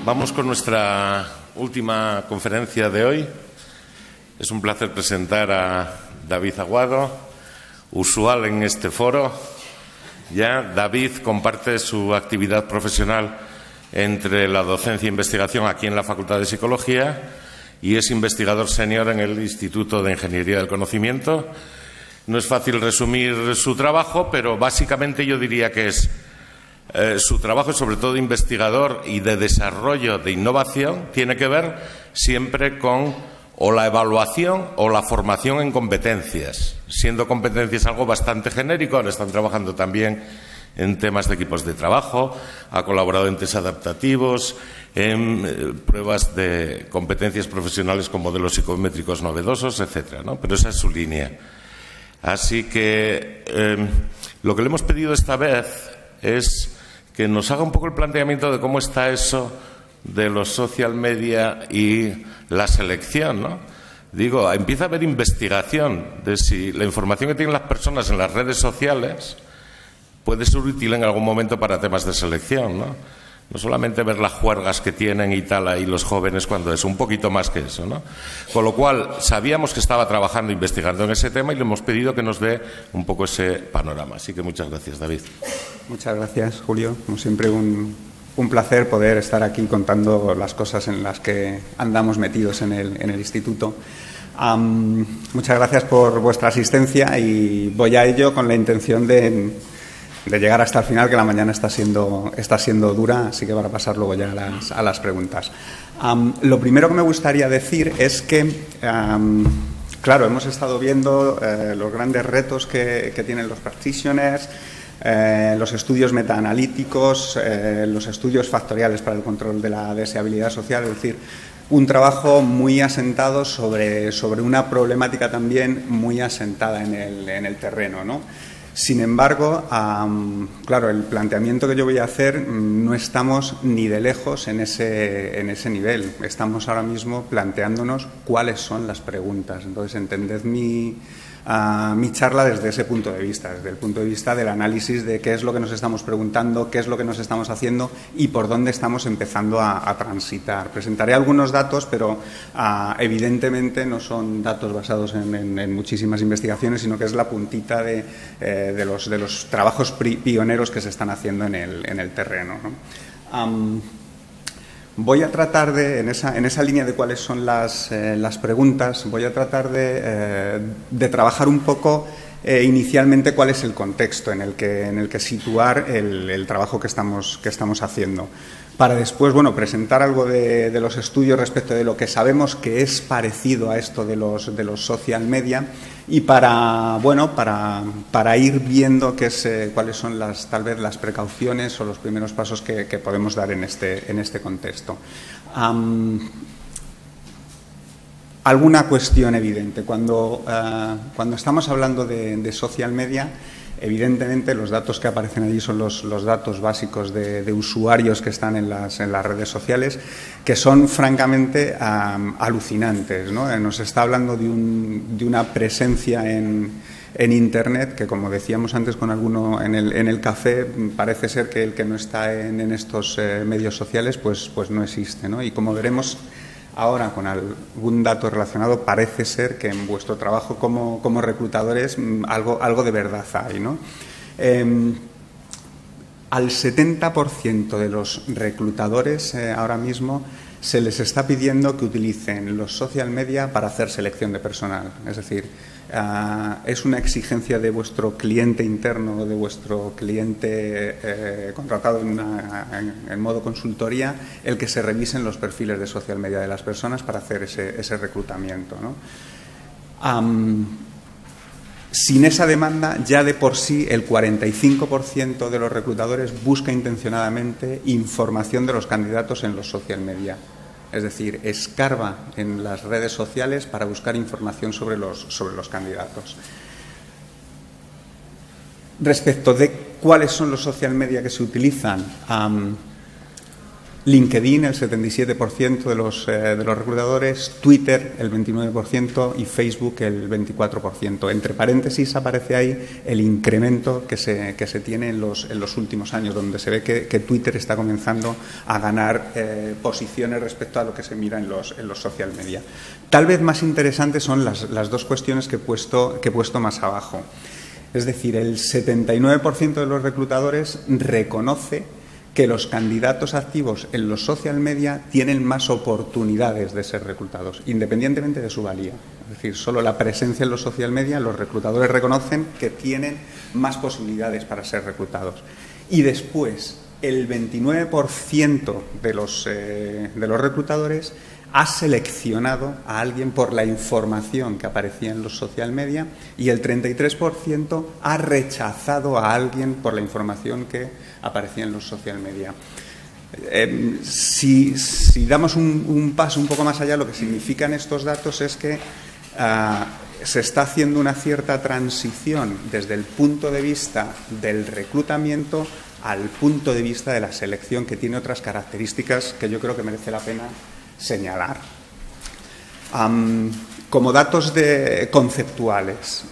Vamos con nuestra última conferencia de hoy. Es un placer presentar a David Aguado, usual en este foro. Ya David comparte su actividad profesional entre la docencia e investigación aquí en la Facultad de Psicología y es investigador senior en el Instituto de Ingeniería del Conocimiento. No es fácil resumir su trabajo, pero básicamente yo diría que es su trabajo, sobre todo de investigador y de desarrollo de innovación, tiene que ver siempre con o la evaluación o la formación en competencias, siendo competencias algo bastante genérico. Ahora están trabajando también en temas de equipos de trabajo, ha colaborado en test adaptativos, en pruebas de competencias profesionales con modelos psicométricos novedosos, etcétera, ¿no? Pero esa es su línea. Así que lo que le hemos pedido esta vez es que nos haga un poco el planteamiento de cómo está eso de los social media y la selección, ¿no? Digo, empieza a haber investigación de si la información que tienen las personas en las redes sociales puede ser útil en algún momento para temas de selección, ¿no? No solamente ver las juergas que tienen y tal ahí los jóvenes cuando es un poquito más que eso, ¿no? Con lo cual, sabíamos que estaba trabajando, investigando en ese tema y le hemos pedido que nos dé un poco ese panorama. Así que muchas gracias, David. Muchas gracias, Julio. Como siempre, un placer poder estar aquí contando las cosas en las que andamos metidos en el instituto. Muchas gracias por vuestra asistencia y voy a ello con la intención de llegar hasta el final, que la mañana está siendo dura, así que para pasar luego ya a las preguntas. Lo primero que me gustaría decir es que, claro, hemos estado viendo los grandes retos que tienen los practitioners, los estudios metaanalíticos, los estudios factoriales para el control de la deseabilidad social, es decir, un trabajo muy asentado sobre una problemática también muy asentada en el terreno, ¿no? Sin embargo, claro, el planteamiento que yo voy a hacer no estamos ni de lejos en ese nivel. Estamos ahora mismo planteándonos cuáles son las preguntas. Entonces, entended mi charla desde ese punto de vista, desde el punto de vista del análisis de qué es lo que nos estamos preguntando, qué es lo que nos estamos haciendo y por dónde estamos empezando a transitar. Presentaré algunos datos, pero evidentemente no son datos basados en muchísimas investigaciones, sino que es la puntita de los trabajos pioneros que se están haciendo en el terreno, ¿no? Voy a tratar en esa línea de cuáles son las preguntas, voy a tratar de trabajar un poco inicialmente cuál es el contexto en el que situar el trabajo que estamos haciendo. Para después, bueno, presentar algo de los estudios respecto de lo que sabemos que es parecido a esto de los social media y para ir viendo cuáles son tal vez las precauciones o los primeros pasos que podemos dar en este contexto. Alguna cuestión evidente. Cuando estamos hablando de social media, evidentemente los datos que aparecen allí son los datos básicos de usuarios que están en las redes sociales, que son francamente alucinantes, ¿no? Nos está hablando de una presencia en Internet que, como decíamos antes con alguno en el café, parece ser que el que no está en estos medios sociales pues no existe, ¿no? Y como veremos ahora con algún dato relacionado, parece ser que en vuestro trabajo como reclutadores algo de verdad hay, ¿no? Al 70% de los reclutadores ahora mismo se les está pidiendo que utilicen los social media para hacer selección de personal. Es decir, es una exigencia de vuestro cliente interno, de vuestro cliente contratado en modo consultoría, el que se revisen los perfiles de social media de las personas para hacer ese reclutamiento, ¿no? Sin esa demanda, ya de por sí el 45% de los reclutadores busca intencionadamente información de los candidatos en los social media. Es decir, escarba en las redes sociales para buscar información sobre los candidatos. Respecto de cuáles son los social media que se utilizan, LinkedIn, el 77% de los reclutadores, Twitter, el 29% y Facebook, el 24%. Entre paréntesis aparece ahí el incremento que se tiene en los últimos años, donde se ve que Twitter está comenzando a ganar posiciones respecto a lo que se mira en los social media. Tal vez más interesantes son las dos cuestiones que he puesto más abajo. Es decir, el 79% de los reclutadores reconoce que los candidatos activos en los social media tienen más oportunidades de ser reclutados, independientemente de su valía. Es decir, solo la presencia en los social media, los reclutadores reconocen que tienen más posibilidades para ser reclutados. Y después, el 29% de los reclutadores ha seleccionado a alguien por la información que aparecía en los social media y el 33% ha rechazado a alguien por la información que aparecía en los social media. Si damos un paso un poco más allá, lo que significan estos datos es que se está haciendo una cierta transición desde el punto de vista del reclutamiento al punto de vista de la selección, que tiene otras características que yo creo que merece la pena señalar. Como datos conceptuales,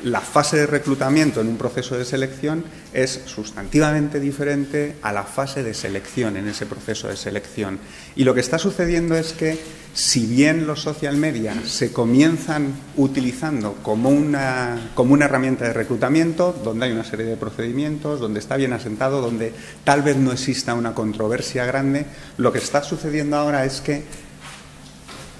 la fase de reclutamiento en un proceso de selección es sustantivamente diferente a la fase de selección en ese proceso de selección. Y lo que está sucediendo es que, si bien los social media se comienzan utilizando como una herramienta de reclutamiento, donde hay una serie de procedimientos, donde está bien asentado, donde tal vez no exista una controversia grande, lo que está sucediendo ahora es que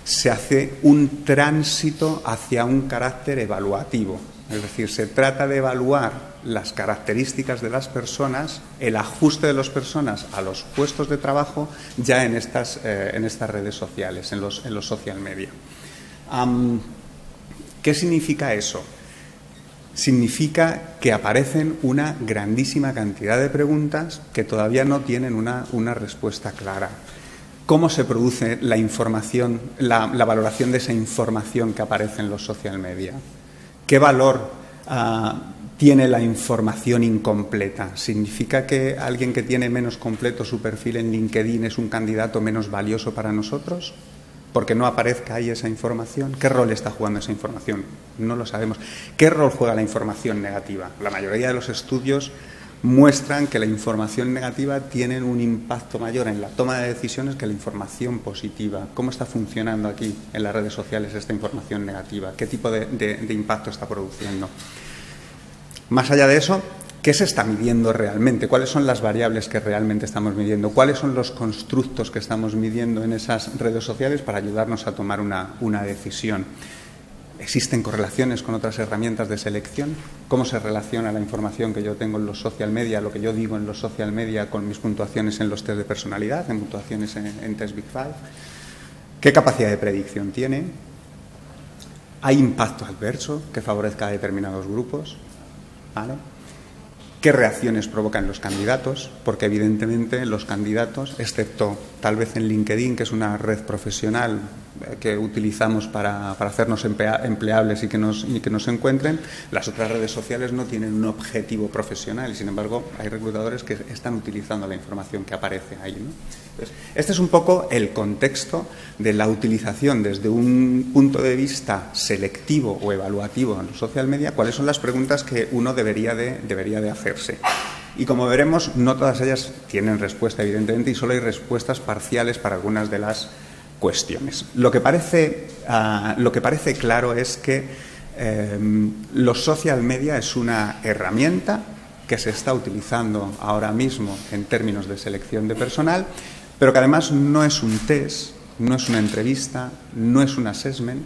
se hace un tránsito hacia un carácter evaluativo. Es decir, se trata de evaluar las características de las personas, el ajuste de las personas a los puestos de trabajo ya en estas redes sociales, en los social media. ¿Qué significa eso? Significa que aparecen una grandísima cantidad de preguntas que todavía no tienen una respuesta clara. ¿Cómo se produce la información, la valoración de esa información que aparece en los social media? ¿Qué valor tiene la información incompleta? ¿Significa que alguien que tiene menos completo su perfil en LinkedIn es un candidato menos valioso para nosotros? Porque no aparezca ahí esa información. ¿Qué rol está jugando esa información? No lo sabemos. ¿Qué rol juega la información negativa? La mayoría de los estudios muestran que la información negativa tiene un impacto mayor en la toma de decisiones que la información positiva. ¿Cómo está funcionando aquí en las redes sociales esta información negativa? ¿Qué tipo de impacto está produciendo? Más allá de eso, ¿qué se está midiendo realmente? ¿Cuáles son las variables que realmente estamos midiendo? ¿Cuáles son los constructos que estamos midiendo en esas redes sociales para ayudarnos a tomar una decisión? ¿Existen correlaciones con otras herramientas de selección? ¿Cómo se relaciona la información que yo tengo en los social media, lo que yo digo en los social media, con mis puntuaciones en los test de personalidad, en puntuaciones en Test Big Five? ¿Qué capacidad de predicción tiene? ¿Hay impacto adverso que favorezca a determinados grupos? ¿Vale? ¿Qué reacciones provocan los candidatos? Porque evidentemente los candidatos, excepto tal vez en LinkedIn, que es una red profesional que utilizamos para hacernos empleables y que nos encuentren, las otras redes sociales no tienen un objetivo profesional y, sin embargo, hay reclutadores que están utilizando la información que aparece ahí, ¿no? Entonces, este es un poco el contexto de la utilización desde un punto de vista selectivo o evaluativo en los social media. ¿Cuáles son las preguntas que uno debería de hacerse? Y como veremos, no todas ellas tienen respuesta, evidentemente, y solo hay respuestas parciales para algunas de las cuestiones. Lo que parece claro es que los social media es una herramienta que se está utilizando ahora mismo en términos de selección de personal, pero que además no es un test, no es una entrevista, no es un assessment,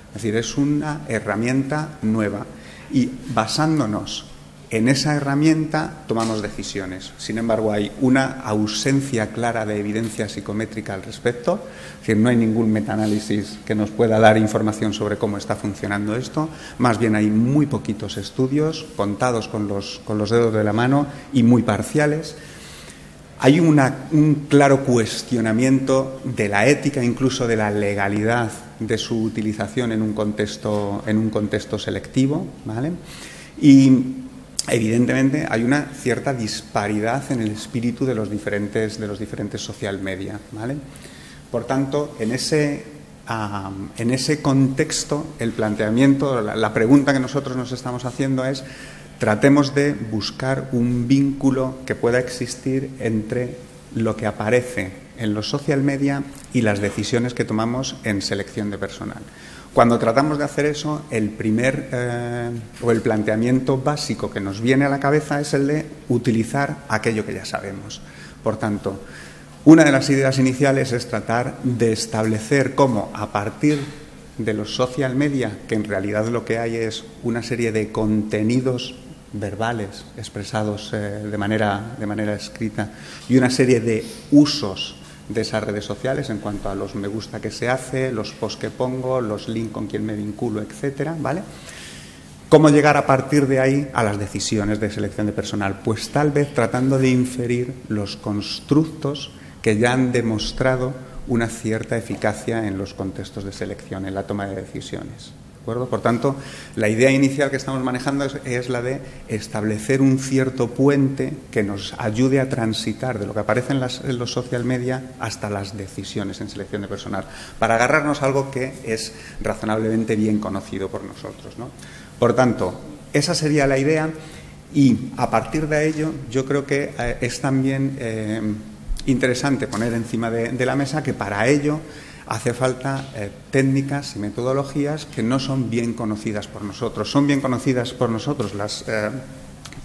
es decir, es una herramienta nueva y basándonos en esa herramienta tomamos decisiones. Sin embargo, hay una ausencia clara de evidencia psicométrica al respecto. Es decir, no hay ningún metaanálisis que nos pueda dar información sobre cómo está funcionando esto. Más bien hay muy poquitos estudios, contados con los dedos de la mano y muy parciales. Hay un claro cuestionamiento de la ética, incluso de la legalidad de su utilización en un contexto selectivo, ¿vale? Y evidentemente hay una cierta disparidad en el espíritu de los diferentes social media, ¿vale? Por tanto, en ese contexto, el planteamiento, la pregunta que nosotros nos estamos haciendo es: tratemos de buscar un vínculo que pueda existir entre lo que aparece en los social media y las decisiones que tomamos en selección de personal. Cuando tratamos de hacer eso, el planteamiento básico que nos viene a la cabeza es el de utilizar aquello que ya sabemos. Por tanto, una de las ideas iniciales es tratar de establecer cómo, a partir de los social media, que en realidad lo que hay es una serie de contenidos verbales expresados de manera escrita y una serie de usos de esas redes sociales en cuanto a los me gusta que se hace, los posts que pongo, los links con quien me vinculo, etcétera, ¿vale? ¿Cómo llegar a partir de ahí a las decisiones de selección de personal? Pues tal vez tratando de inferir los constructos que ya han demostrado una cierta eficacia en los contextos de selección, en la toma de decisiones. ¿De acuerdo? Por tanto, la idea inicial que estamos manejando es la de establecer un cierto puente que nos ayude a transitar de lo que aparece en los social media hasta las decisiones en selección de personal, para agarrarnos a algo que es razonablemente bien conocido por nosotros, ¿no? Por tanto, esa sería la idea, y a partir de ello yo creo que es también interesante poner encima de la mesa que para ello hace falta técnicas y metodologías que no son bien conocidas por nosotros. Son bien conocidas por nosotros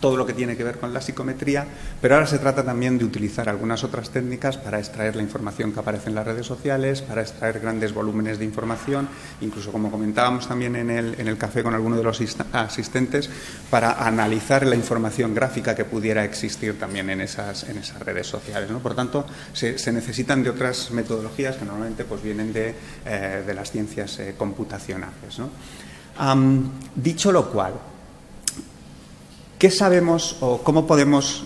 todo lo que tiene que ver con la psicometría, pero ahora se trata también de utilizar algunas otras técnicas para extraer la información que aparece en las redes sociales, para extraer grandes volúmenes de información, incluso, como comentábamos también en el café con alguno de los asistentes, para analizar la información gráfica que pudiera existir también en esas redes sociales, ¿no? Por tanto, se necesitan de otras metodologías que normalmente pues vienen de las ciencias computacionales, ¿no? Dicho lo cual, ¿qué sabemos o cómo podemos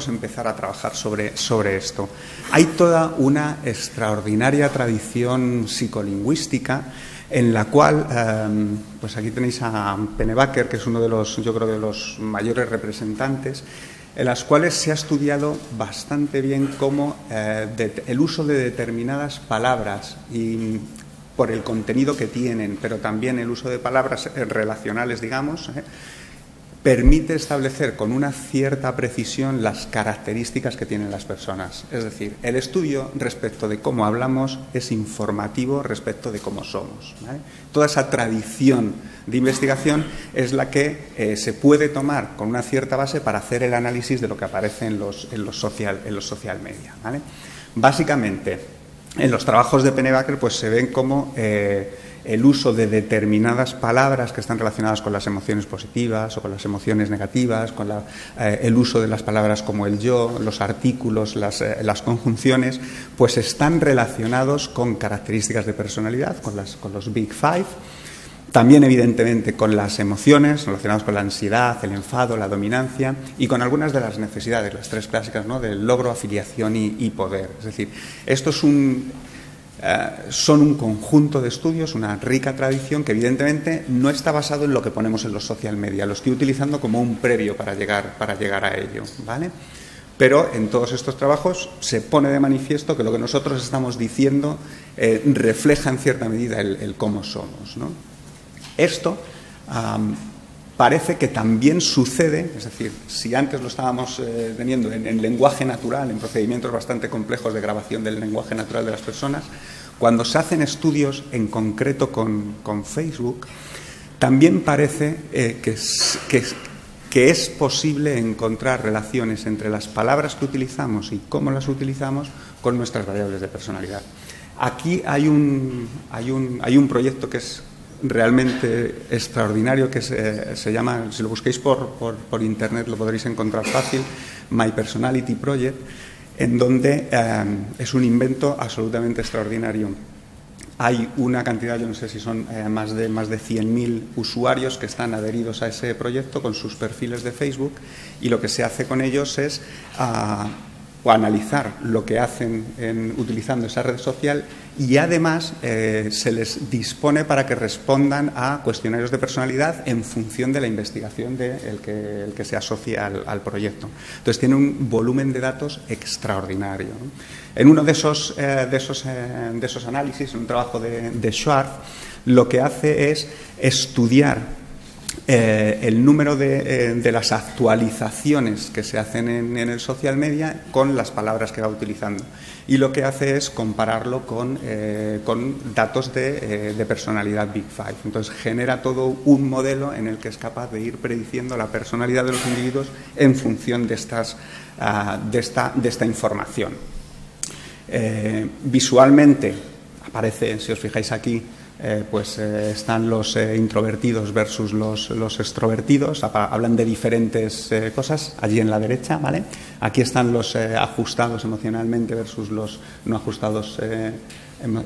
empezar a trabajar sobre esto? Hay toda una extraordinaria tradición psicolingüística en la cual, pues aquí tenéis a Pennebaker, que es uno de los, yo creo, de los mayores representantes, en las cuales se ha estudiado bastante bien cómo el uso de determinadas palabras y por el contenido que tienen, pero también el uso de palabras relacionales, digamos, permite establecer con una cierta precisión las características que tienen las personas. Es decir, el estudio respecto de cómo hablamos es informativo respecto de cómo somos, ¿vale? Toda esa tradición de investigación es la que se puede tomar con una cierta base para hacer el análisis de lo que aparece en los social media, ¿vale? Básicamente, en los trabajos de Pennebaker pues se ven como el uso de determinadas palabras que están relacionadas con las emociones positivas o con las emociones negativas, con el uso de las palabras como el yo, los artículos, las conjunciones, pues están relacionados con características de personalidad, con los Big Five. También, evidentemente, con las emociones relacionadas con la ansiedad, el enfado, la dominancia y con algunas de las necesidades, las tres clásicas, ¿no?, del logro, afiliación y poder. Es decir, esto son un conjunto de estudios, una rica tradición que evidentemente no está basado en lo que ponemos en los social media. Lo estoy utilizando como un previo para llegar a ello, ¿vale? Pero en todos estos trabajos se pone de manifiesto que lo que nosotros estamos diciendo refleja en cierta medida el cómo somos, ¿no? Esto parece que también sucede, es decir, si antes lo estábamos teniendo en lenguaje natural, en procedimientos bastante complejos de grabación del lenguaje natural de las personas, cuando se hacen estudios en concreto con Facebook, también parece que es posible encontrar relaciones entre las palabras que utilizamos y cómo las utilizamos con nuestras variables de personalidad. Aquí hay un proyecto que es realmente extraordinario, que se llama, si lo busquéis por internet lo podréis encontrar fácil, My Personality Project, en donde es un invento absolutamente extraordinario. Hay una cantidad, yo no sé si son más de 100.000 usuarios que están adheridos a ese proyecto con sus perfiles de Facebook, y lo que se hace con ellos es o analizar lo que hacen utilizando esa red social y además se les dispone para que respondan a cuestionarios de personalidad en función de la investigación del que se asocia al proyecto. Entonces tiene un volumen de datos extraordinario, ¿no? En uno de esos análisis, en un trabajo de Schwartz, lo que hace es estudiar el número de las actualizaciones que se hacen en el social media con las palabras que va utilizando. Y lo que hace es compararlo con datos de personalidad Big Five. Entonces genera todo un modelo en el que es capaz de ir prediciendo la personalidad de los individuos en función de esta información. Visualmente aparece, si os fijáis aquí, están los introvertidos versus los extrovertidos, hablan de diferentes cosas, allí en la derecha, ¿vale? Aquí están los ajustados emocionalmente versus los no ajustados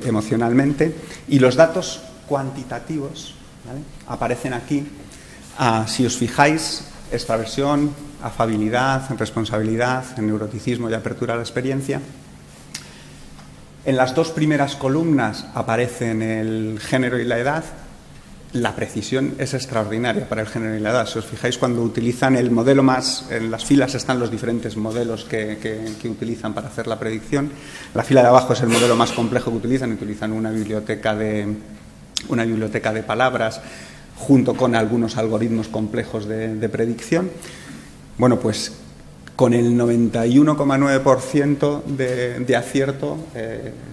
emocionalmente, y los datos cuantitativos, ¿vale?, aparecen aquí. Si os fijáis, extraversión, afabilidad, responsabilidad, neuroticismo y apertura a la experiencia. En las dos primeras columnas aparecen el género y la edad. La precisión es extraordinaria para el género y la edad. Si os fijáis, cuando utilizan el modelo más, en las filas están los diferentes modelos que utilizan para hacer la predicción. La fila de abajo es el modelo más complejo que utilizan una biblioteca de palabras junto con algunos algoritmos complejos de predicción. Bueno, pues con el 91,9% de acierto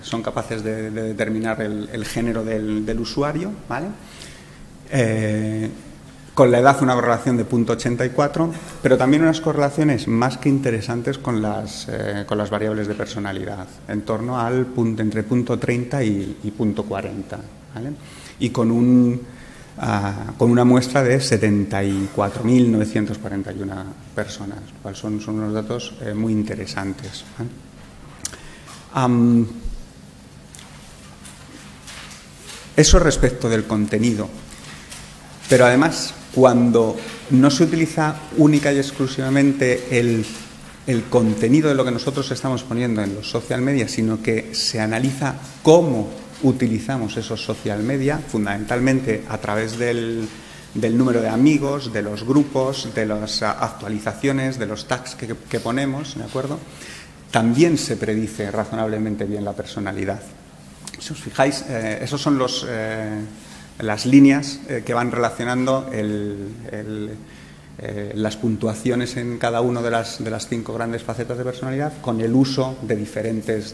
son capaces de determinar el género del usuario, ¿vale? Con la edad una correlación de 0,84, pero también unas correlaciones más que interesantes con las variables de personalidad, en torno al entre 0,30 y 0,40, ¿vale? Y con una muestra de 74.941 personas, lo cual son unos datos muy interesantes, ¿vale? Eso respecto del contenido. Pero además, cuando no se utiliza única y exclusivamente el contenido de lo que nosotros estamos poniendo en los social media, sino que se analiza cómo utilizamos esos social media, fundamentalmente a través del número de amigos, de los grupos, de las actualizaciones, de los tags que ponemos, ¿de acuerdo? También se predice razonablemente bien la personalidad. Si os fijáis, esos son las líneas que van relacionando las puntuaciones en cada una de las 5 grandes facetas de personalidad con el uso de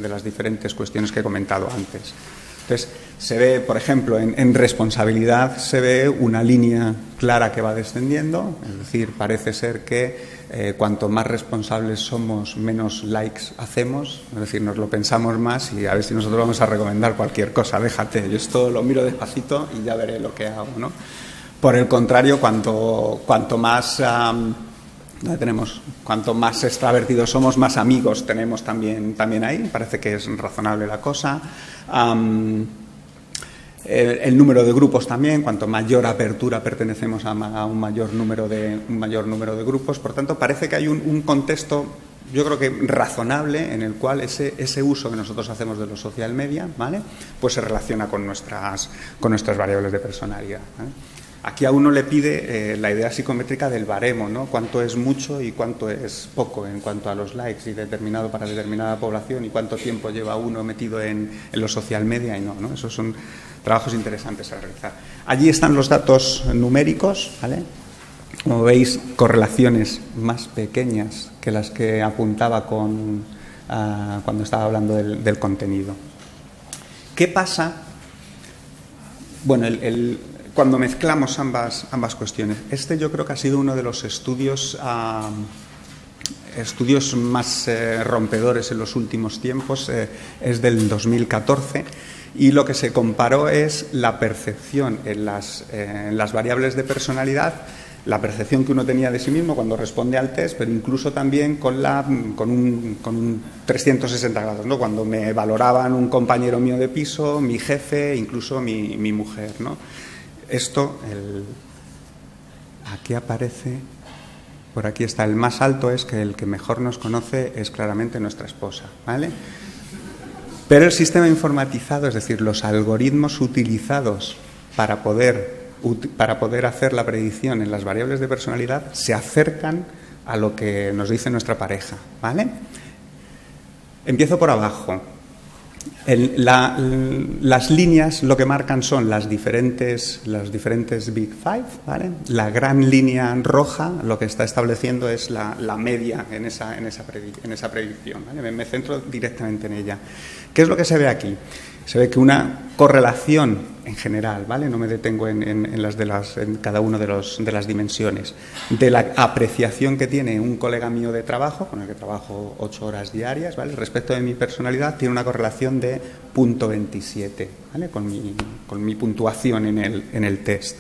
las diferentes cuestiones que he comentado antes. Entonces, se ve, por ejemplo, en responsabilidad se ve una línea clara que va descendiendo, es decir, parece ser que cuanto más responsables somos, menos likes hacemos, es decir, nos lo pensamos más y a ver si nosotros vamos a recomendar cualquier cosa, déjate, yo esto lo miro despacito y ya veré lo que hago, ¿no? Por el contrario, cuanto más cuanto más extravertidos somos, más amigos tenemos también ahí, parece que es razonable la cosa. El número de grupos también, cuanto mayor apertura pertenecemos a un mayor número de grupos, por tanto parece que hay un contexto, yo creo que razonable, en el cual ese uso que nosotros hacemos de los social media, ¿vale?, pues se relaciona con nuestras variables de personalidad, ¿vale? Aquí a uno le pide la idea psicométrica del baremo, ¿no? Cuánto es mucho y cuánto es poco en cuanto a los likes y determinado para determinada población y cuánto tiempo lleva uno metido en los social media y no. Esos son trabajos interesantes a realizar. Allí están los datos numéricos, ¿vale? Como veis, correlaciones más pequeñas que las que apuntaba cuando estaba hablando del contenido. ¿Qué pasa? Bueno, cuando mezclamos ambas cuestiones. Yo creo que ha sido uno de los estudios más rompedores en los últimos tiempos, es del 2014, y lo que se comparó es la percepción en las variables de personalidad, la percepción que uno tenía de sí mismo cuando responde al test, pero incluso también con un 360 grados, ¿no? Cuando me valoraban un compañero mío de piso, mi jefe, incluso mi mujer, ¿no? Aquí aparece, por aquí está, el más alto es que el que mejor nos conoce es claramente nuestra esposa, ¿vale? Pero el sistema informatizado, es decir, los algoritmos utilizados para poder hacer la predicción en las variables de personalidad, se acercan a lo que nos dice nuestra pareja, ¿vale? Empiezo por abajo. Las líneas lo que marcan son las diferentes Big Five, ¿vale? La gran línea roja lo que está estableciendo es la media en esa predicción, ¿vale? Me centro directamente en ella. ¿Qué es lo que se ve aquí? Se ve que una correlación en general, ¿vale? No me detengo en cada una de las dimensiones, de la apreciación que tiene un colega mío de trabajo, con el que trabajo 8 horas diarias, ¿vale? Respecto de mi personalidad, tiene una correlación de 0.27, ¿vale? Con mi puntuación en el test.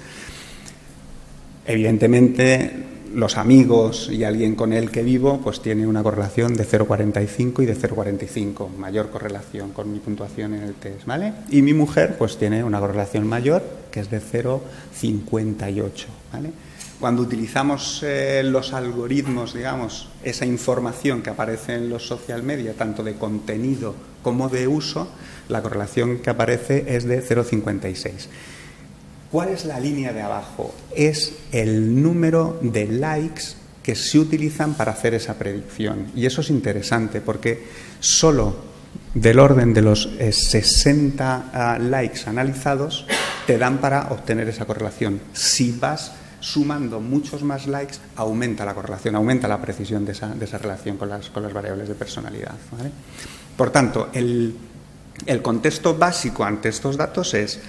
Evidentemente, los amigos y alguien con el que vivo, pues tiene una correlación de 0,45 y de 0,45, mayor correlación con mi puntuación en el test, ¿vale? Y mi mujer, pues tiene una correlación mayor, que es de 0,58, ¿vale? Cuando utilizamos los algoritmos, digamos, esa información que aparece en los social media, tanto de contenido como de uso, la correlación que aparece es de 0,56. ¿Cuál es la línea de abajo? Es el número de likes que se utilizan para hacer esa predicción. Y eso es interesante porque solo del orden de los 60 likes analizados te dan para obtener esa correlación. Si vas sumando muchos más likes, aumenta la correlación, aumenta la precisión de esa relación con las variables de personalidad, ¿vale? Por tanto, el contexto básico ante estos datos es,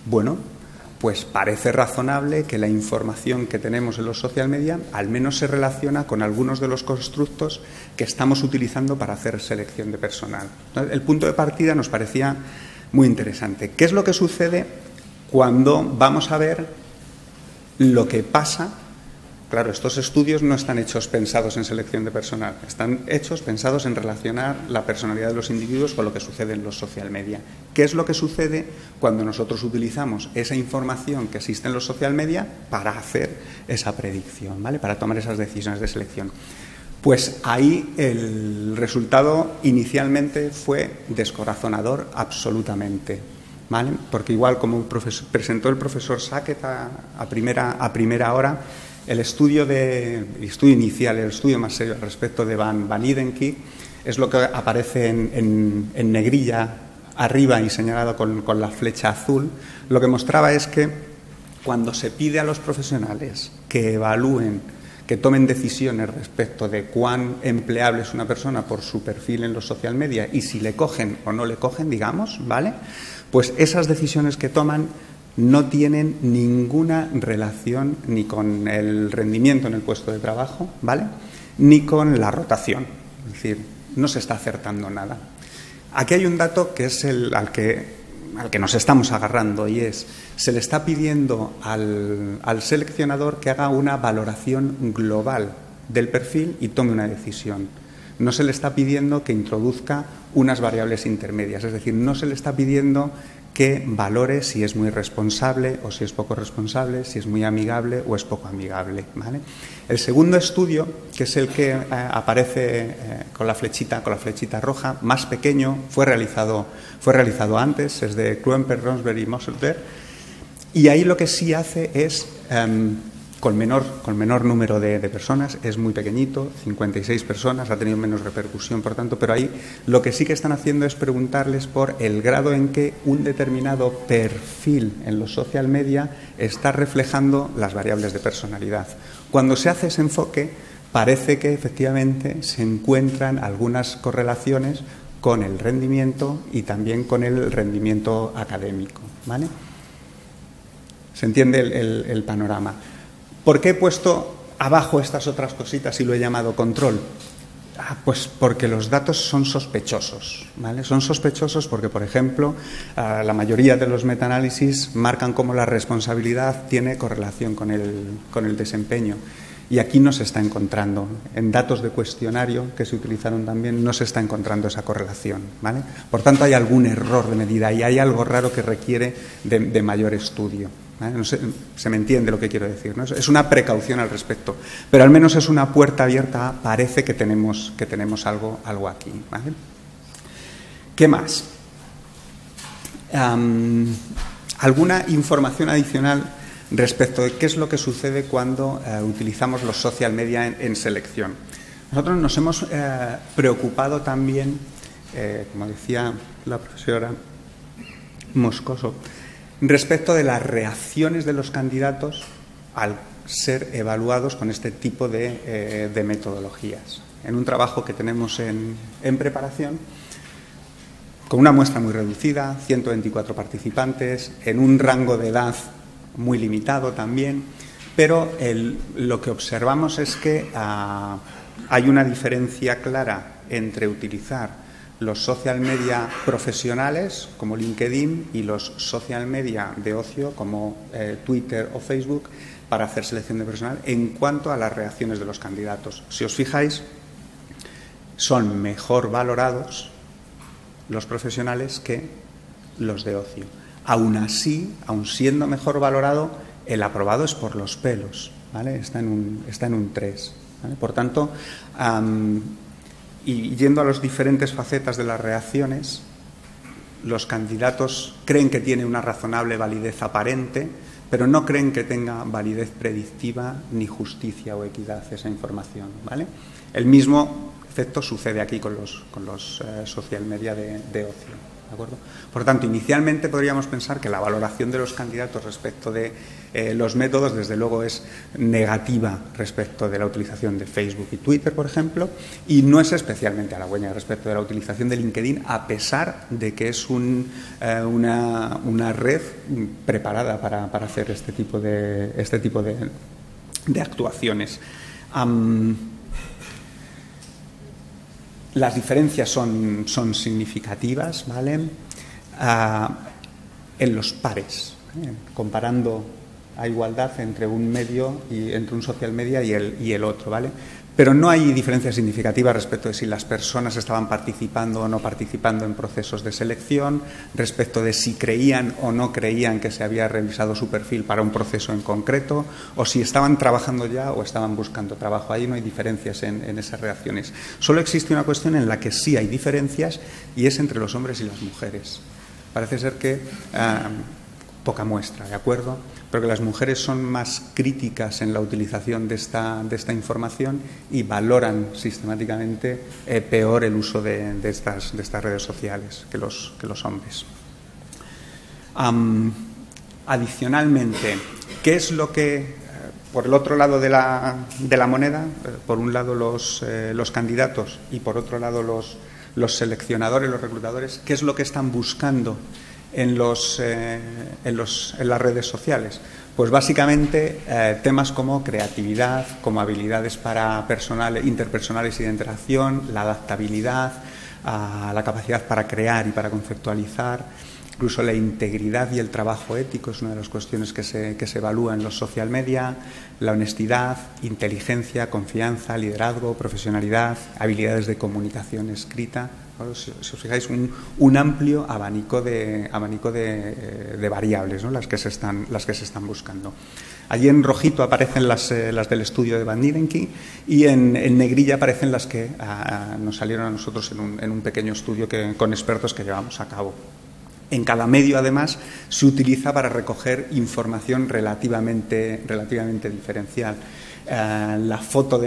bueno, pues parece razonable que la información que tenemos en los social media al menos se relaciona con algunos de los constructos que estamos utilizando para hacer selección de personal. Entonces, el punto de partida nos parecía muy interesante. ¿Qué es lo que sucede cuando vamos a ver lo que pasa? Claro, estos estudios no están hechos pensados en selección de personal, están hechos pensados en relacionar la personalidad de los individuos con lo que sucede en los social media. ¿Qué es lo que sucede cuando nosotros utilizamos esa información que existe en los social media para hacer esa predicción, ¿vale? Para tomar esas decisiones de selección? Pues ahí el resultado inicialmente fue descorazonador absolutamente, ¿vale? Porque igual como presentó el profesor Sackett a primera hora, el estudio inicial, el estudio más serio respecto de Van Idenki, es lo que aparece en negrilla arriba y señalado con la flecha azul. Lo que mostraba es que cuando se pide a los profesionales que evalúen, que tomen decisiones respecto de cuán empleable es una persona por su perfil en los social media y si le cogen o no le cogen, digamos, ¿vale? Pues esas decisiones que toman no tienen ninguna relación ni con el rendimiento en el puesto de trabajo, ¿vale? Ni con la rotación. Es decir, no se está acertando nada. Aquí hay un dato que es al que nos estamos agarrando y es, se le está pidiendo al seleccionador que haga una valoración global del perfil y tome una decisión. No se le está pidiendo que introduzca unas variables intermedias, es decir, no se le está pidiendo que valore si es muy responsable o si es poco responsable, si es muy amigable o es poco amigable, ¿vale? El segundo estudio, que es el que aparece con la flechita roja, más pequeño, fue realizado antes, es de Kluemper, Ronsberg y Mosselberg, y ahí lo que sí hace es con menor número de personas, es muy pequeñito, 56 personas, ha tenido menos repercusión, por tanto, pero ahí lo que sí que están haciendo es preguntarles por el grado en que un determinado perfil en los social media está reflejando las variables de personalidad. Cuando se hace ese enfoque, parece que efectivamente se encuentran algunas correlaciones con el rendimiento y también con el rendimiento académico, ¿vale? ¿Se entiende el panorama? ¿Por qué he puesto abajo estas otras cositas y lo he llamado control? Pues porque los datos son sospechosos, ¿vale? Son sospechosos porque, por ejemplo, la mayoría de los metaanálisis marcan cómo la responsabilidad tiene correlación con el desempeño. Y aquí no se está encontrando. En datos de cuestionario que se utilizaron también no se está encontrando esa correlación, ¿vale? Por tanto, hay algún error de medida y hay algo raro que requiere de mayor estudio. No sé, se me entiende lo que quiero decir, ¿no? Es una precaución al respecto, pero al menos es una puerta abierta, parece que tenemos algo aquí, ¿vale? ¿Qué más? Alguna información adicional respecto de qué es lo que sucede cuando utilizamos los social media en selección. Nosotros nos hemos preocupado también, como decía la profesora Moscoso, respecto de las reacciones de los candidatos al ser evaluados con este tipo de metodologías. En un trabajo que tenemos en preparación, con una muestra muy reducida, 124 participantes, en un rango de edad muy limitado también, pero lo que observamos es que hay una diferencia clara entre utilizar los social media profesionales como LinkedIn y los social media de ocio como Twitter o Facebook para hacer selección de personal en cuanto a las reacciones de los candidatos. Si os fijáis, son mejor valorados los profesionales que los de ocio. Aún así, aun siendo mejor valorado, el aprobado es por los pelos, ¿vale? Está en un 3. ¿Vale? Por tanto, y yendo a las diferentes facetas de las reacciones, los candidatos creen que tiene una razonable validez aparente, pero no creen que tenga validez predictiva ni justicia o equidad esa información, ¿vale? El mismo efecto sucede aquí con los social media de ocio, ¿de acuerdo? Por tanto, inicialmente podríamos pensar que la valoración de los candidatos respecto de los métodos, desde luego, es negativa respecto de la utilización de Facebook y Twitter, por ejemplo, y no es especialmente halagüeña respecto de la utilización de LinkedIn, a pesar de que es una red preparada para hacer este tipo de actuaciones. Las diferencias son significativas, ¿vale? En los pares, comparando a igualdad entre un medio y entre un social media y el otro, ¿vale? Pero no hay diferencias significativas respecto de si las personas estaban participando o no participando en procesos de selección, respecto de si creían o no creían que se había revisado su perfil para un proceso en concreto, o si estaban trabajando ya o estaban buscando trabajo. Ahí no hay diferencias en esas reacciones. Solo existe una cuestión en la que sí hay diferencias, y es entre los hombres y las mujeres. Parece ser que poca muestra, ¿de acuerdo? Pero que las mujeres son más críticas en la utilización de esta información y valoran sistemáticamente peor el uso de estas redes sociales que los hombres. Adicionalmente, ¿qué es lo que, por el otro lado de la moneda, por un lado los candidatos y por otro lado los seleccionadores, los reclutadores, qué es lo que están buscando en las redes sociales? Pues básicamente temas como creatividad, como habilidades interpersonales y de interacción, la adaptabilidad, la capacidad para crear y para conceptualizar, incluso la integridad y el trabajo ético es una de las cuestiones que se evalúa en los social media, la honestidad, inteligencia, confianza, liderazgo, profesionalidad, habilidades de comunicación escrita. Si os fijáis, un amplio abanico de variables, ¿no? las que se están buscando. Allí en rojito aparecen las del estudio de Van Nierenki, y en negrilla aparecen las que nos salieron a nosotros en un pequeño estudio con expertos que llevamos a cabo. En cada medio, además, se utiliza para recoger información relativamente diferencial. Las fotos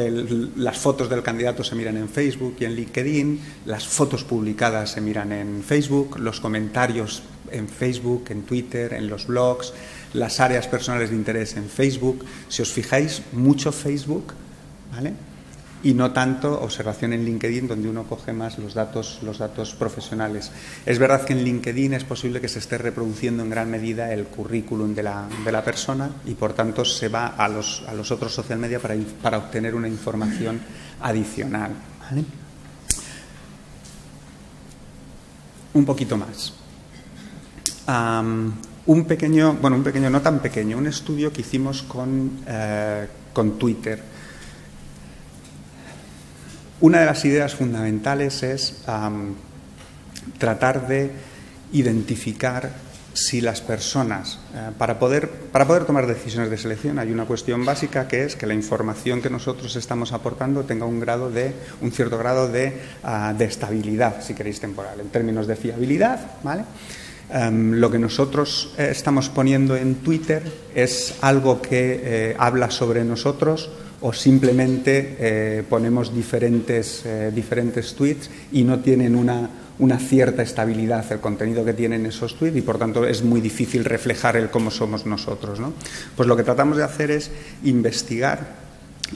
del candidato se miran en Facebook y en LinkedIn, las fotos publicadas se miran en Facebook, los comentarios en Facebook, en Twitter, en los blogs, las áreas personales de interés en Facebook. Si os fijáis, mucho Facebook, ¿vale? Y no tanto observación en LinkedIn, donde uno coge más los datos profesionales. Es verdad que en LinkedIn es posible que se esté reproduciendo en gran medida el currículum de la persona, y por tanto se va a los otros social media para obtener una información adicional, ¿vale? Un poquito más. Un pequeño, no tan pequeño, un estudio que hicimos con Twitter. Una de las ideas fundamentales es tratar de identificar si las personas, para poder tomar decisiones de selección, hay una cuestión básica, que es que la información que nosotros estamos aportando tenga un cierto grado de estabilidad, si queréis, temporal, en términos de fiabilidad, ¿vale? Lo que nosotros estamos poniendo en Twitter es algo que habla sobre nosotros, o simplemente ponemos diferentes tweets y no tienen una cierta estabilidad el contenido que tienen esos tweets, y por tanto es muy difícil reflejar el cómo somos nosotros, ¿no? Pues lo que tratamos de hacer es investigar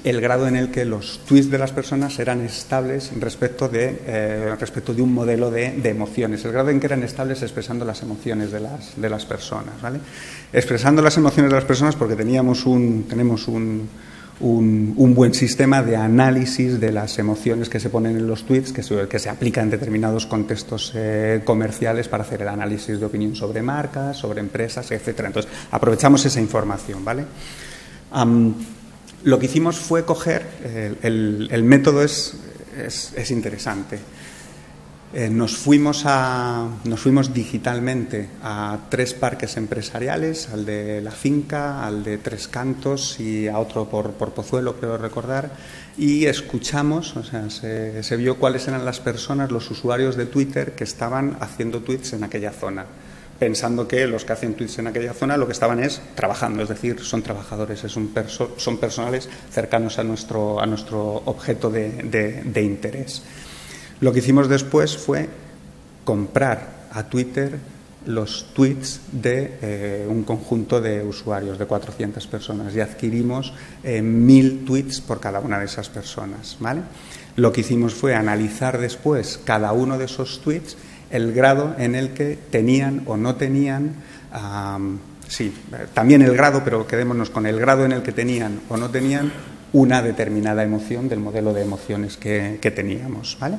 el grado en el que los tweets de las personas eran estables respecto de un modelo de emociones, el grado en que eran estables expresando las emociones de las personas, ¿vale? Expresando las emociones de las personas porque tenemos un buen sistema de análisis de las emociones que se ponen en los tweets, que se aplica en determinados contextos comerciales para hacer el análisis de opinión sobre marcas, sobre empresas, etcétera. Entonces, aprovechamos esa información, ¿vale? Lo que hicimos fue coger, el método es interesante. Nos fuimos digitalmente a 3 parques empresariales, al de La Finca, al de Tres Cantos y a otro por Pozuelo, creo recordar, y escuchamos, o sea, se vio cuáles eran las personas, los usuarios de Twitter que estaban haciendo tweets en aquella zona, pensando que los que hacen tweets en aquella zona lo que estaban es trabajando, es decir, son trabajadores, son personales cercanos a nuestro objeto de interés. Lo que hicimos después fue comprar a Twitter los tweets de un conjunto de usuarios, de 400 personas, y adquirimos 1000 tweets por cada una de esas personas, ¿vale? Lo que hicimos fue analizar después cada uno de esos tweets, el grado en el que tenían o no tenían, también el grado, pero quedémonos con el grado en el que tenían o no tenían una determinada emoción del modelo de emociones que teníamos, ¿vale?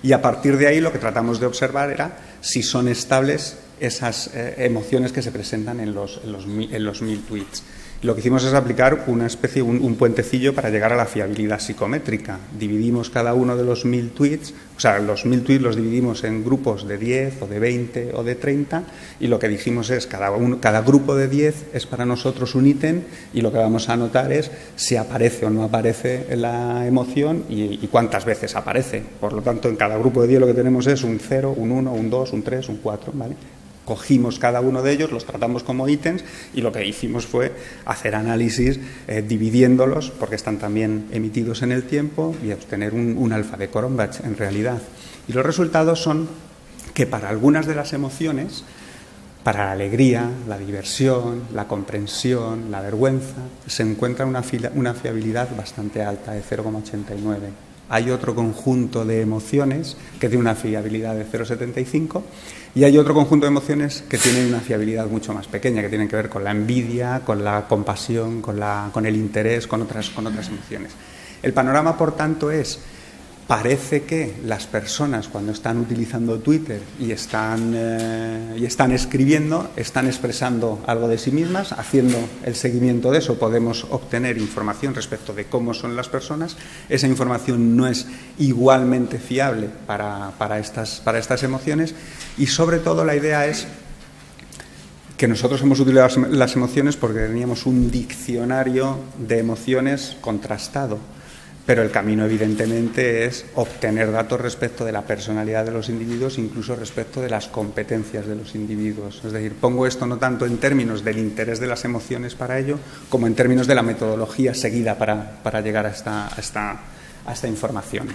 Y a partir de ahí lo que tratamos de observar era si son estables esas emociones que se presentan en los 1000 tweets. Lo que hicimos es aplicar una especie, un puentecillo para llegar a la fiabilidad psicométrica. Dividimos cada uno de los 1000 tweets, o sea, los 1000 tweets los dividimos en grupos de 10 o de 20 o de 30, y lo que dijimos es cada grupo de 10 es para nosotros un ítem, y lo que vamos a anotar es si aparece o no aparece la emoción y cuántas veces aparece. Por lo tanto, en cada grupo de 10 lo que tenemos es un 0, un 1, un 2, un 3, un 4, ¿vale? Cogimos cada uno de ellos, los tratamos como ítems, y lo que hicimos fue hacer análisis dividiéndolos, porque están también emitidos en el tiempo, y obtener un alfa de Cronbach en realidad. Y los resultados son que para algunas de las emociones, para la alegría, la diversión, la comprensión, la vergüenza, se encuentra una fiabilidad bastante alta, de 0,89. Hay otro conjunto de emociones que tiene una fiabilidad de 0,75, y hay otro conjunto de emociones que tienen una fiabilidad mucho más pequeña, que tienen que ver con la envidia, con la compasión, con el interés, con otras emociones. El panorama, por tanto, parece que las personas, cuando están utilizando Twitter y están escribiendo, están expresando algo de sí mismas. Haciendo el seguimiento de eso podemos obtener información respecto de cómo son las personas. Esa información no es igualmente fiable para estas emociones, y sobre todo la idea es que nosotros hemos utilizado las emociones porque teníamos un diccionario de emociones contrastado. Pero el camino, evidentemente, es obtener datos respecto de la personalidad de los individuos, incluso respecto de las competencias de los individuos. Es decir, pongo esto no tanto en términos del interés de las emociones para ello, como en términos de la metodología seguida para llegar a esta información.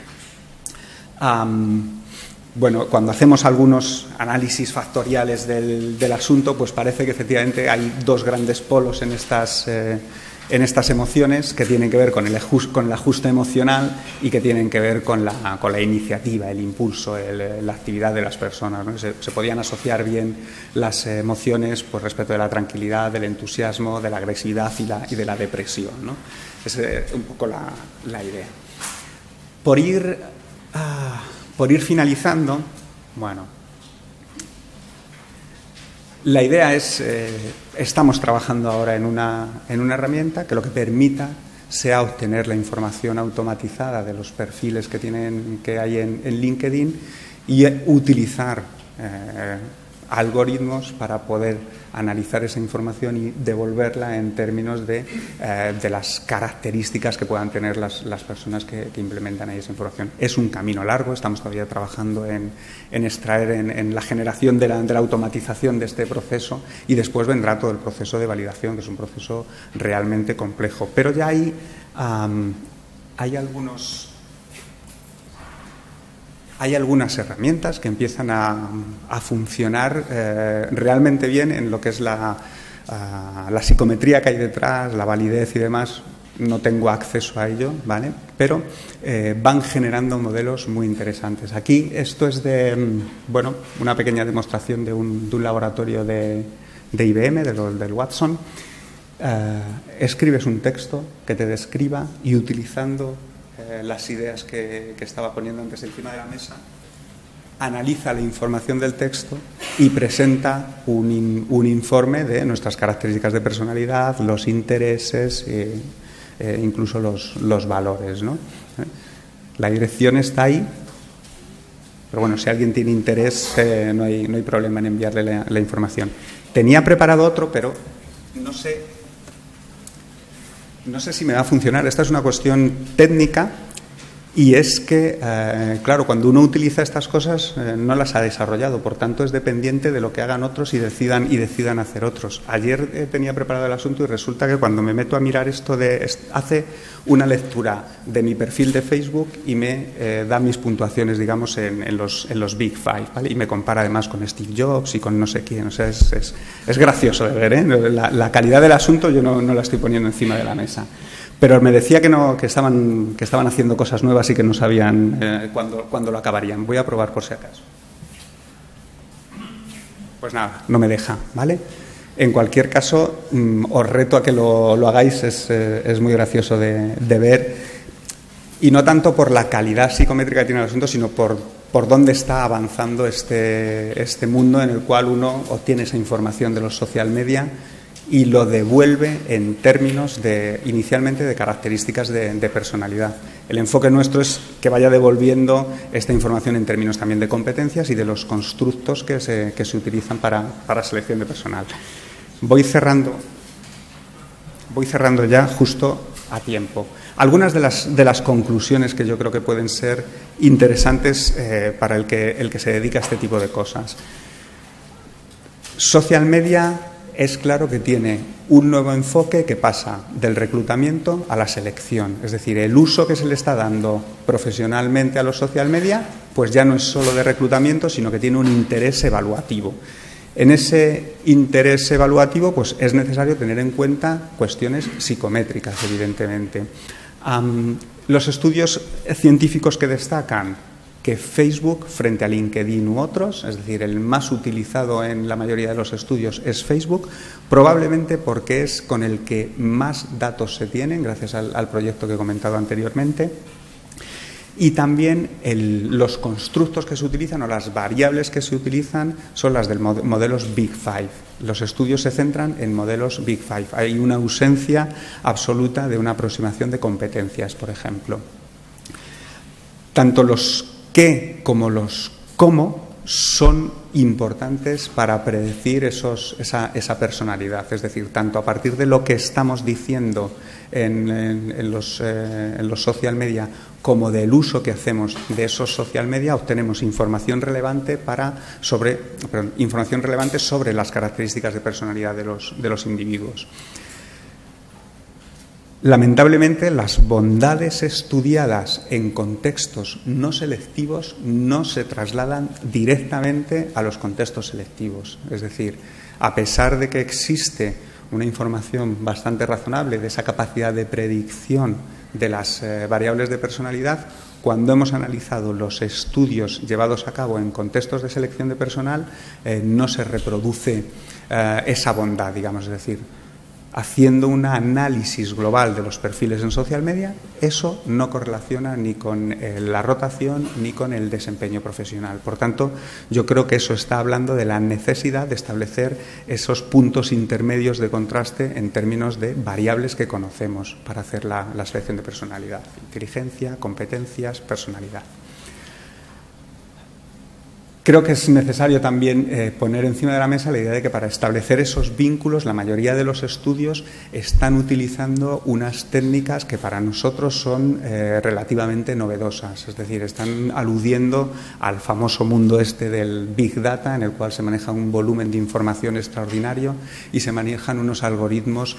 Bueno, cuando hacemos algunos análisis factoriales del asunto, pues parece que efectivamente hay 2 grandes polos en estas emociones, que tienen que ver con el ajuste emocional y que tienen que ver con la iniciativa, el impulso, la actividad de las personas, ¿no? Se podían asociar bien las emociones pues, respecto de la tranquilidad, del entusiasmo, de la agresividad y de la depresión, ¿no? Esa es un poco la idea. Por ir finalizando, bueno, la idea es, estamos trabajando ahora en una herramienta que lo que permita sea obtener la información automatizada de los perfiles que hay en LinkedIn, y utilizar algoritmos para poder analizar esa información y devolverla en términos de las características que puedan tener las personas que implementan ahí esa información. Es un camino largo, estamos todavía trabajando en extraer, en la generación de la automatización de este proceso, y después vendrá todo el proceso de validación, que es un proceso realmente complejo. Pero ya hay algunas herramientas que empiezan a funcionar realmente bien en lo que es la psicometría que hay detrás, la validez y demás. No tengo acceso a ello, ¿vale? Pero van generando modelos muy interesantes. Aquí esto es una pequeña demostración de un laboratorio de IBM, del Watson. Escribes un texto que te describa y utilizando las ideas que estaba poniendo antes encima de la mesa, analiza la información del texto y presenta un informe de nuestras características de personalidad, los intereses e incluso los valores, ¿no? La dirección está ahí, pero bueno, si alguien tiene interés no hay problema en enviarle la información. Tenía preparado otro, pero no sé si me va a funcionar. Esta es una cuestión técnica, y es que, claro, cuando uno utiliza estas cosas no las ha desarrollado, por tanto es dependiente de lo que hagan otros y decidan hacer otros. Ayer tenía preparado el asunto y resulta que cuando me meto a mirar esto hace una lectura de mi perfil de Facebook y me da mis puntuaciones, digamos, en los Big Five, ¿vale? Y me compara además con Steve Jobs y con no sé quién. O sea, es gracioso de ver, ¿eh? La calidad del asunto yo no la estoy poniendo encima de la mesa. Pero me decía que estaban haciendo cosas nuevas y que no sabían cuándo lo acabarían. Voy a probar por si acaso. Pues nada, no me deja, ¿vale? En cualquier caso, os reto a que lo hagáis, es muy gracioso de ver, y no tanto por la calidad psicométrica que tiene el asunto, sino por dónde está avanzando este mundo en el cual uno obtiene esa información de los social media y lo devuelve en términos inicialmente de características de personalidad. El enfoque nuestro es que vaya devolviendo esta información en términos también de competencias y de los constructos que se utilizan para selección de personal. Voy cerrando ya justo a tiempo. Algunas de las conclusiones que yo creo que pueden ser interesantes para el que se dedica a este tipo de cosas. Social media es claro que tiene un nuevo enfoque que pasa del reclutamiento a la selección. Es decir, el uso que se le está dando profesionalmente a los social media, pues ya no es solo de reclutamiento, sino que tiene un interés evaluativo. En ese interés evaluativo, pues es necesario tener en cuenta cuestiones psicométricas, evidentemente. Los estudios científicos que destacan que Facebook, frente a LinkedIn u otros, es decir, el más utilizado en la mayoría de los estudios es Facebook, probablemente porque es con el que más datos se tienen, gracias al proyecto que he comentado anteriormente. Y también los constructos que se utilizan o las variables que se utilizan son las de modelos Big Five. Los estudios se centran en modelos Big Five. Hay una ausencia absoluta de una aproximación de competencias, por ejemplo. Tanto los qué como los cómo son importantes para predecir esa personalidad. Es decir, tanto a partir de lo que estamos diciendo en los social media como del uso que hacemos de esos social media, obtenemos información relevante sobre las características de personalidad de los individuos. Lamentablemente, las bondades estudiadas en contextos no selectivos no se trasladan directamente a los contextos selectivos. Es decir, a pesar de que existe una información bastante razonable de esa capacidad de predicción de las variables de personalidad, cuando hemos analizado los estudios llevados a cabo en contextos de selección de personal, no se reproduce esa bondad, digamos, es decir, haciendo un análisis global de los perfiles en social media, eso no correlaciona ni con la rotación ni con el desempeño profesional. Por tanto, yo creo que eso está hablando de la necesidad de establecer esos puntos intermedios de contraste en términos de variables que conocemos para hacer la selección de personalidad: inteligencia, competencias, personalidad. Creo que es necesario también poner encima de la mesa la idea de que para establecer esos vínculos la mayoría de los estudios están utilizando unas técnicas que para nosotros son relativamente novedosas, es decir, están aludiendo al famoso mundo este del Big Data, en el cual se maneja un volumen de información extraordinario y se manejan unos algoritmos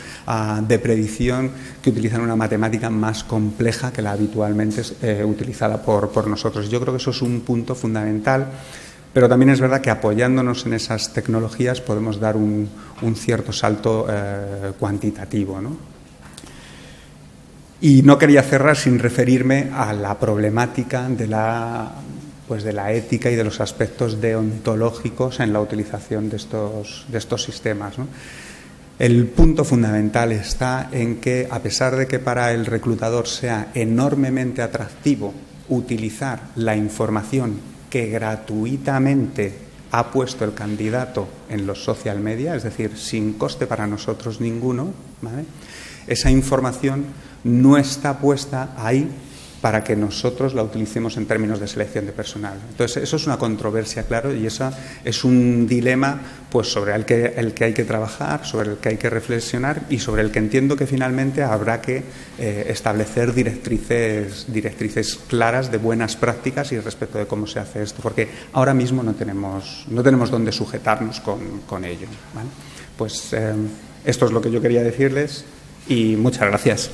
de predicción que utilizan una matemática más compleja que la habitualmente utilizada por nosotros. Yo creo que eso es un punto fundamental. Pero también es verdad que apoyándonos en esas tecnologías podemos dar un cierto salto cuantitativo, ¿no? Y no quería cerrar sin referirme a la problemática de la ética y de los aspectos deontológicos en la utilización de estos sistemas, ¿no? El punto fundamental está en que, a pesar de que para el reclutador sea enormemente atractivo utilizar la información que gratuitamente ha puesto el candidato en los social media, es decir, sin coste para nosotros ninguno, ¿vale? Esa información no está puesta ahí para que nosotros la utilicemos en términos de selección de personal. Entonces, eso es una controversia, claro, y eso es un dilema pues, sobre el que hay que trabajar, sobre el que hay que reflexionar y sobre el que entiendo que finalmente habrá que establecer directrices claras de buenas prácticas y respecto de cómo se hace esto, porque ahora mismo no tenemos dónde sujetarnos con ello, ¿vale? Pues esto es lo que yo quería decirles y muchas gracias.